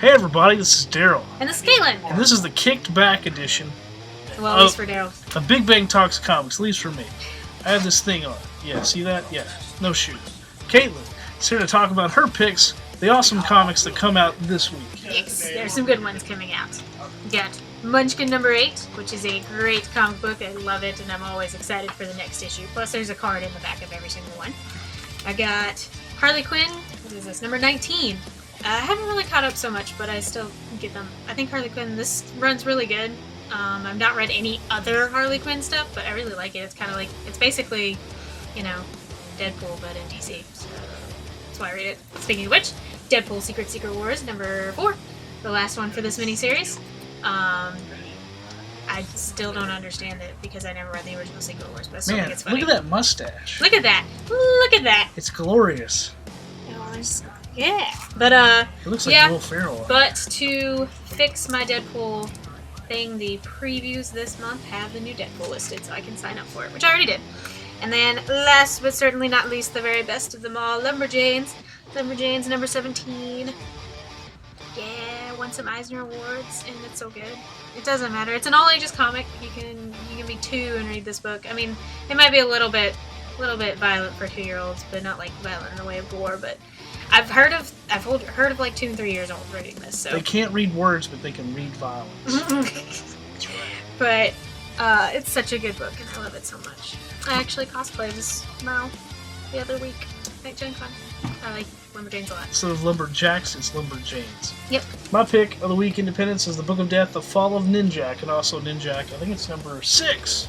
Hey everybody, this is Daryl. And this is Caitlin. And this is the Kicked Back Edition. Well, at least for Daryl. Of Big Bang Talks Comics, at least for me. I have this thing on. Yeah, see that? Yeah, no shoot. Caitlin is here to talk about her picks, the awesome comics that come out this week. Yes, there's some good ones coming out. We got Munchkin number 8, which is a great comic book. I love it, and I'm always excited for the next issue. Plus, there's a card in the back of every single one. I got Harley Quinn. What is this? Number 19. I haven't really caught up so much, but I still get them. I think Harley Quinn, this run's really good. I've not read any other Harley Quinn stuff, but I really like it. It's kind of like, it's basically, you know, Deadpool, but in DC. So that's why I read it. Speaking of which, Deadpool Secret Wars, number 4. The last one for this miniseries. I still don't understand it because I never read the original Secret Wars, but I still think it's funny. Look at that mustache. Look at that. Look at that. It's glorious. Yeah. But, it looks like Will Ferrell. But to fix my Deadpool thing, the previews this month have the new Deadpool listed, so I can sign up for it, which I already did. And then, last but certainly not least, the very best of them all, Lumberjanes. Lumberjanes number 17. Yeah, won some Eisner Awards, and it's so good. It doesn't matter. It's an all ages comic. You can be 2 and read this book. I mean, it might be a little bit violent for 2-year-olds, but not like violent in the way of gore. But I've heard of like 2 and 3 years old reading this. So they can't read words, but they can read violence. That's right. But it's such a good book, and I love it so much. I actually cosplayed this tomorrow, the other week at Gen Con. I like Lumberjanes a lot. Instead of Lumberjacks, it's Lumberjanes. Yep. My pick of the week, Independence, is the Book of Death, The Fall of Ninjak, and also Ninjak. I think it's number 6.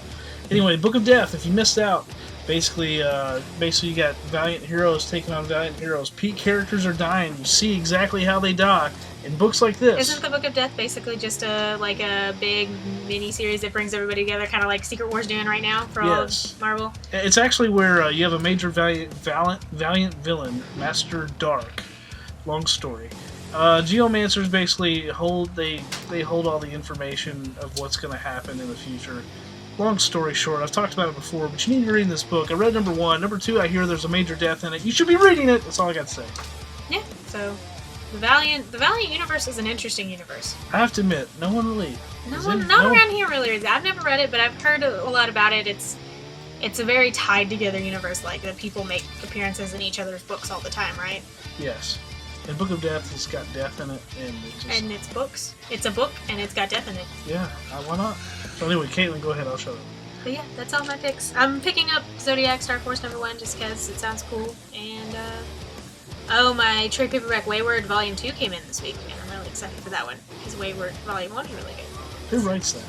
Anyway, Book of Death, if you missed out, basically you got Valiant heroes taking on Valiant heroes. Peak characters are dying. You see exactly how they die in books like this. Isn't the Book of Death basically just a big mini-series that brings everybody together, kind of like Secret War's doing right now for all of Marvel? It's actually where you have a major valiant villain, Master Dark. Long story. Geomancers basically hold all the information of what's going to happen in the future. Long story short, I've talked about it before, but you need to read this book. I read number 1. Number 2, I hear there's a major death in it. You should be reading it. That's all I got to say. Yeah, so the Valiant universe is an interesting universe. I have to admit, no one really... Not around here really reads it. I've never read it, but I've heard a lot about it. It's a very tied together universe, like the people make appearances in each other's books all the time, right? Yes. And Book of Death has got death in it, and it's books. It's a book, and it's got death in it. Yeah, why not? So anyway, Caitlin, go ahead. I'll show you. But yeah, that's all my picks. I'm picking up Zodiac Star Force number 1 just because it sounds cool. And my trade paperback Wayward Volume 2 came in this week, and I'm really excited for that one because Wayward Volume 1 is really good. Who writes that?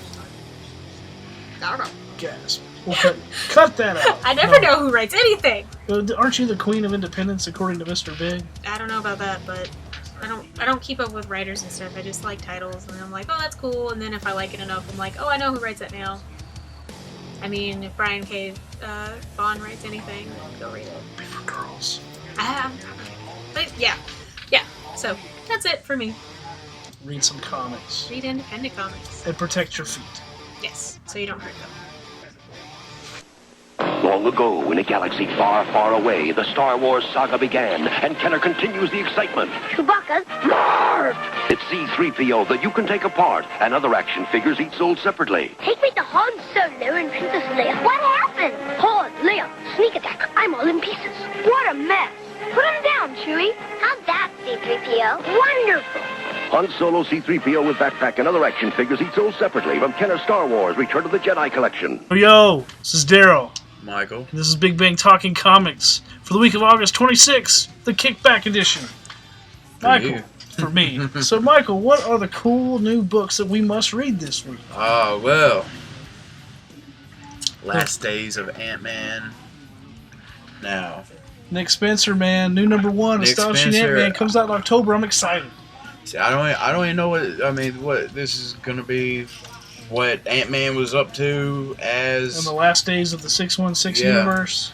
I don't know. Gasp. Well, cut that out. I never know who writes anything. Aren't you the Queen of Independence, according to Mr. Big? I don't know about that, but I don't keep up with writers and stuff. I just like titles, and I'm like, oh, that's cool. And then if I like it enough, I'm like, oh, I know who writes that now. I mean, if Brian K. Vaughan writes anything, go read it. Be for girls. But yeah. So that's it for me. Read some comics. Read independent comics. And protect your feet. Yes, so you don't hurt them. Long ago, in a galaxy far, far away, the Star Wars saga began, and Kenner continues the excitement. Chewbacca's Marv! It's C-3PO that you can take apart, and other action figures each sold separately. Take me to Han Solo and Princess Leia. What happened? Han, Leia, sneak attack. I'm all in pieces. What a mess. Put him down, Chewie. How's that, C-3PO? Wonderful. Han Solo, C-3PO with backpack and other action figures each sold separately from Kenner Star Wars Return of the Jedi collection. Yo, this is Daryl. Michael. And this is Big Bang Talking Comics for the week of August 26th, the Kickback Edition. Michael, for me. So, Michael, what are the cool new books that we must read this week? Oh, well. Last Days of Ant-Man. Now. Nick Spencer, man. New number 1, Astonishing Ant-Man, comes out in October. I'm excited. See, I don't even know what this is going to be. What Ant-Man was up to as... In the last days of the 616 universe.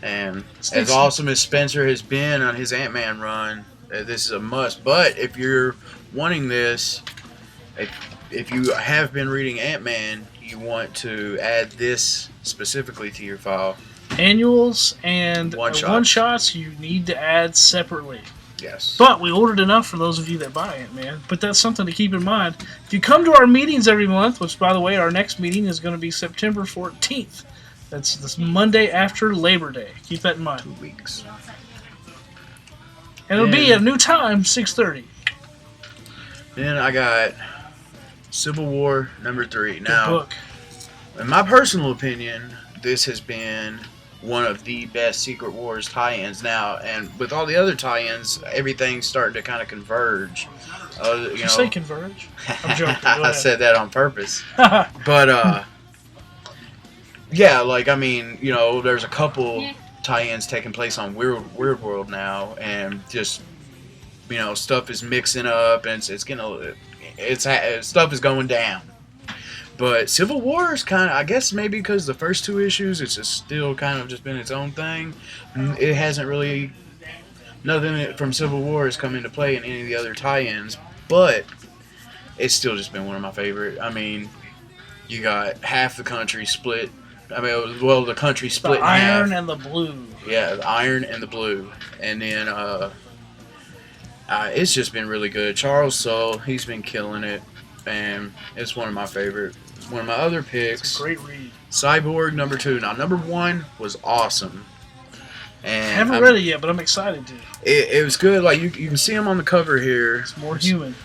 And as awesome as Spencer has been on his Ant-Man run, this is a must. But if you're wanting this, if you have been reading Ant-Man, you want to add this specifically to your file. Annuals and one-shots one-shots you need to add separately. Yes. But we ordered enough for those of you that buy it, man. But that's something to keep in mind. If you come to our meetings every month, which, by the way, our next meeting is going to be September 14th. That's this Monday after Labor Day. Keep that in mind. 2 weeks. And it'll be a new time, 6:30. Then I got Civil War #3. Good Now, book. in my personal opinion, this has been one of the best Secret Wars tie-ins now, and with all the other tie-ins, everything's starting to kind of converge. Did you say converge? I'm joking. Go I ahead. said that on purpose. But, yeah, like, I mean, you know, there's a couple tie-ins taking place on Weird World now, and just, you know, stuff is mixing up, and stuff is going down. But Civil War is kind of, I guess maybe because the first 2 issues, it's just still kind of just been its own thing. It hasn't really, nothing from Civil War has come into play in any of the other tie-ins, but it's still just been one of my favorite. I mean, you got half the country split. I mean, well, the country split The in half. iron and the blue. Yeah, the iron and the blue. And then, it's just been really good. Charles Soule, he's been killing it, and it's one of my favorite. One of my other picks, It's a great read. Cyborg #2. Now, #1 was awesome. I And haven't read it yet, but I'm excited to. it was good. Like, you can see him on the cover here. It's more human.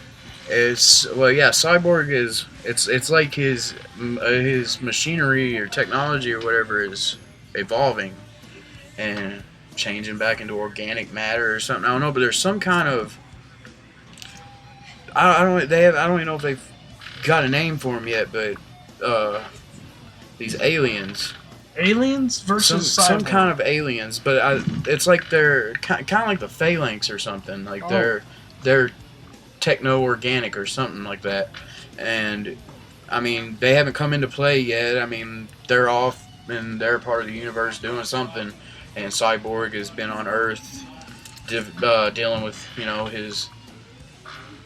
It's, well, yeah, Cyborg is, it's like his machinery or technology or whatever is evolving and changing back into organic matter or something. I don't know, but there's some kind of, I don't even know if they've got a name for them yet, but these aliens. Aliens versus Some Cyborg. kind of aliens, but it's like they're kind of like the Phalanx or something. Like they're techno-organic or something like that. And I mean, they haven't come into play yet. I mean, they're off and they're part of the universe doing something. And Cyborg has been on Earth dealing with, you know, his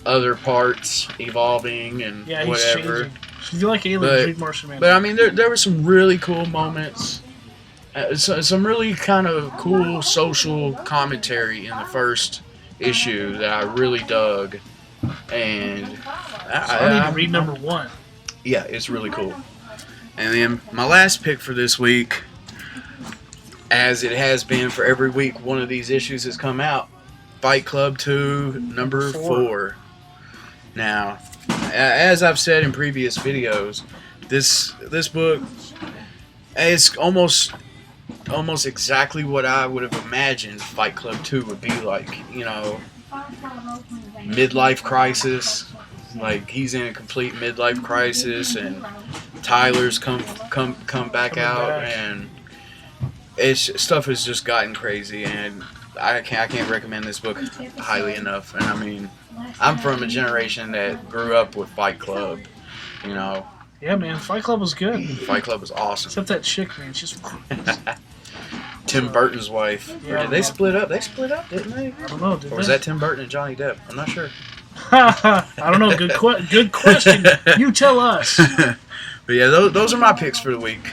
other parts evolving and Yeah, he's whatever. changing. If you like aliens, read Martian Man. But I mean, there were some really cool moments, some really kind of cool social commentary in the first issue that I really dug, and I need to read #1. Yeah, it's really cool. And then my last pick for this week, as it has been for every week one of these issues has come out, Fight Club 2 #4. Now, as I've said in previous videos, this book is almost exactly what I would have imagined Fight Club 2 would be like. You know, midlife crisis. Like, he's in a complete midlife crisis, and Tyler's come back out, and stuff has just gotten crazy, and I can't recommend this book highly enough. And I mean, I'm from a generation that grew up with Fight Club, you know. Yeah, man, Fight Club was good. Fight Club was awesome. Except that chick, man, she's. Tim Burton's wife. Yeah, Did they split up? They split up, didn't they? I don't know. Did Or was they? that Tim Burton and Johnny Depp? I'm not sure. I don't know. Good question. You tell us. But yeah, those are my picks for the week.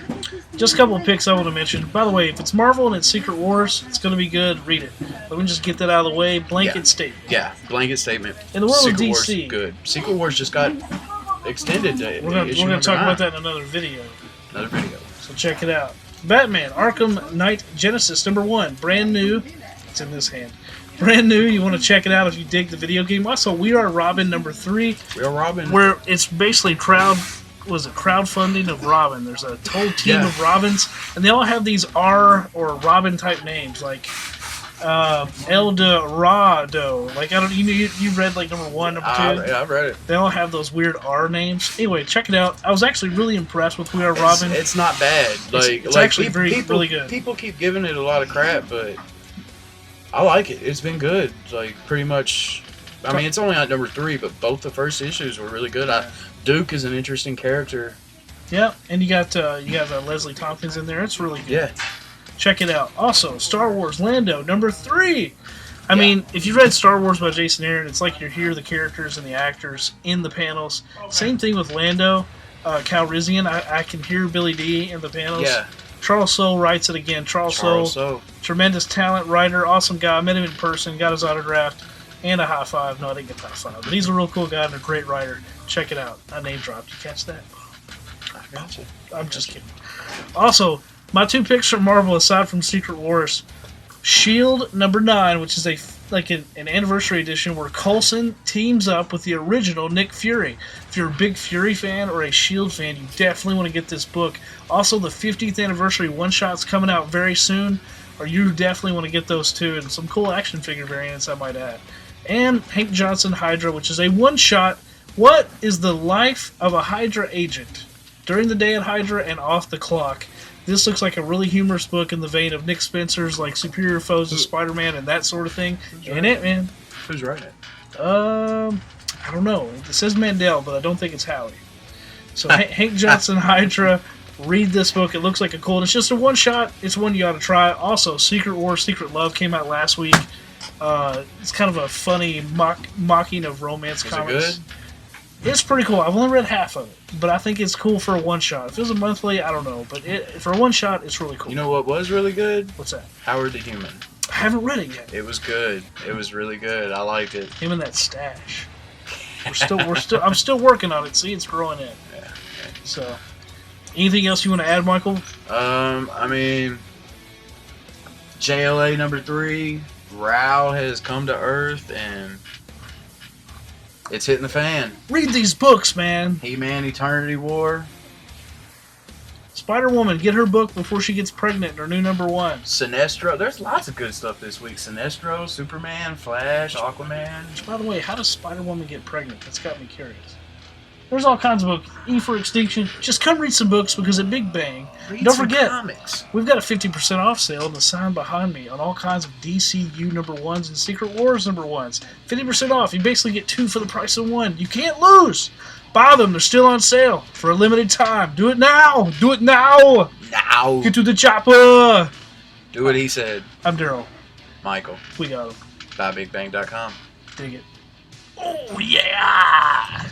Just a couple of picks I want to mention. By the way, if it's Marvel and it's Secret Wars, it's going to be good. Read it. Let me just get that out of the way. Blanket statement. Yeah, blanket statement. In the world of Secret DC, Wars, good. Secret Wars just got extended to we're going issue to talk #9. about that in another video. Another video. So check it out. Batman Arkham Knight Genesis #1, brand new. It's in this hand. Brand new. You want to check it out if you dig the video game. Also, We Are Robin #3, Real Robin. where it's basically crowdfunding of Robin. There's a whole team of Robins, and they all have these R or Robin type names, like El Dorado. Like, I don't. You read like #1, #2. Yeah, I've read it. They all have those weird R names. Anyway, check it out. I was actually really impressed with We Are Robin. It's not bad. It's actually really good. People keep giving it a lot of crap, but I like it. It's been good. Like, pretty much. I mean, it's only on #3, but both the first issues were really good. Duke is an interesting character. Yeah, and you got Leslie Tompkins in there. It's really good. Yeah. Check it out. Also, Star Wars Lando #3. I mean, if you read Star Wars by Jason Aaron, it's like you hear the characters and the actors in the panels. Same thing with Lando Calrissian. I can hear Billy D in the panels. Yeah. Charles Soule writes it again. Charles Soule, So tremendous talent, writer, awesome guy. I met him in person, got his autograph, and a high five. No, I didn't get the high five, but he's a real cool guy and a great writer. Check it out. I name dropped. You catch that? I got you. I'm just kidding. Also, my 2 picks from Marvel, aside from Secret Wars, Shield #9, which is an anniversary edition where Coulson teams up with the original Nick Fury. If you're a big Fury fan or a Shield fan, you definitely want to get this book. Also, the 50th anniversary one-shot's coming out very soon, or you definitely want to get those too, and some cool action figure variants, I might add. And Hank Johnson Hydra, which is a one-shot. What is the life of a Hydra agent? During the day at Hydra and off the clock. This looks like a really humorous book in the vein of Nick Spencer's like Superior Foes of Spider-Man and that sort of thing. And Ant-Man. Who's writing it? I don't know. It says Mandel, but I don't think it's Howie. So Hank Johnson Hydra, read this book. It looks like a cool. It's just a one-shot. It's one you ought to try. Also, Secret War, Secret Love came out last week. It's kind of a funny mocking of romance comics. It good? It's pretty cool. I've only read half of it, but I think it's cool for a one-shot. If it was a monthly, I don't know. But for a one-shot, it's really cool. You know what was really good? What's that? Howard the Human. I haven't read it yet. It was good. It was really good. I liked it. Him and that stash. I'm still working on it. See, it's growing in. Yeah. So, anything else you want to add, Michael? I mean, JLA #3, Rao has come to Earth and it's hitting the fan. Read these books, man. He-Man Eternity War. Spider-Woman, get her book before she gets pregnant in her new #1. Sinestro. There's lots of good stuff this week. Sinestro, Superman, Flash, Aquaman. By the way, how does Spider-Woman get pregnant? That's got me curious. There's all kinds of books. E for Extinction. Just come read some books because at Big Bang, Read don't some forget, comics. we've got a 50% off sale in the sign behind me on all kinds of DCU #1s and Secret Wars #1s. 50% off. You basically get 2 for the price of 1. You can't lose. Buy them. They're still on sale for a limited time. Do it now. Do it now. Now. Get to the chopper. Do what he said. I'm Daryl. Michael. We got him. BuyBigBang.com. Dig it. Oh, yeah.